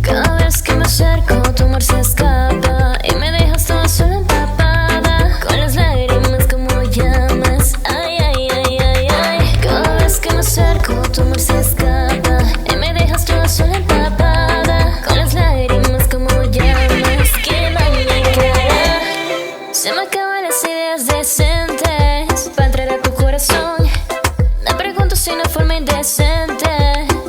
Cada vez que me acerco, tu amor se escapa y me dejas toda sola empapada, con las lágrimas como llamas. Ay, ay, ay, ay, ay. Cada vez que me acerco, tu amor se escapa y me dejas toda sola empapada, con las lágrimas como llamas. Quema mi cara. Se me acaban las ideas decentes para entrar a tu corazón. Me pregunto si no hay forma indecente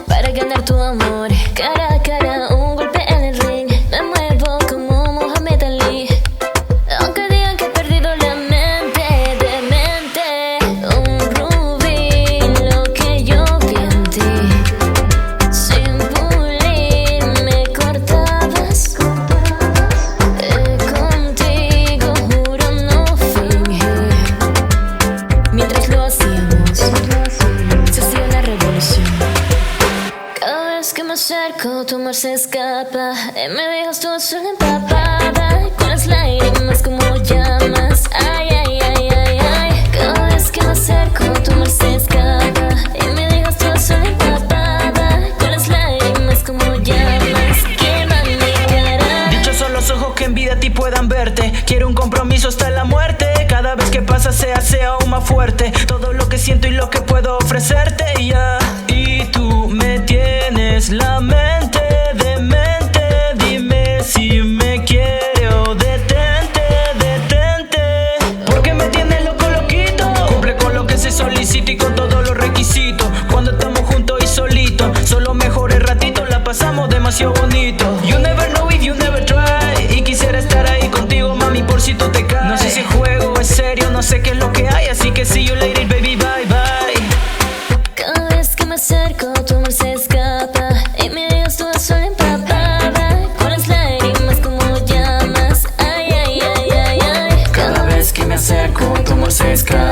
para ganar tu amor. Cara a cara, un golpe en el ring. Me muevo como Muhammad Ali, aunque digan que he perdido la mente, demente. Un rubí, lo que yo vi en ti. Sin pulir me cortabas. Contigo juro no fingir. Mientras lo hacíamos, se hacía una revolución. Cada vez que me acerco, tu amor se escapa y me dejas toda sola empapada, con las lágrimas como llamas. Ay, ay, ay, ay, ay. Cada vez que me acerco, tu amor se escapa y me dejas toda sola empapada, con las lágrimas como llamas. Quema mi cara. Dichos son los ojos que en vida a ti puedan verte. Quiero un compromiso hasta la muerte. Cada vez que pasa se hace aún más fuerte todo lo que siento y lo que puedo ofrecerte, ya. Y tú me tienes la mente demente. Dime si me quiere o detente, detente. Porque me tienes loco, loquito. Cumple con lo que se solicita y con todos los requisitos. Cuando estamos juntos y solitos, son los mejores ratitos, la pasamos demasiado bonito. You never know if you never try. Y quisiera estar ahí contigo, mami, por si tú te caes. No sé si es juego o es serio, no sé qué es lo que hay, así que see you later, baby, bye bye. Cada vez que me acerco, tu amor se escapa y me dejas toda sola empapada, con las lágrimas como llamas. Ay, ay, ay, ay, ay. Cada vez que me acerco, tu amor se escapa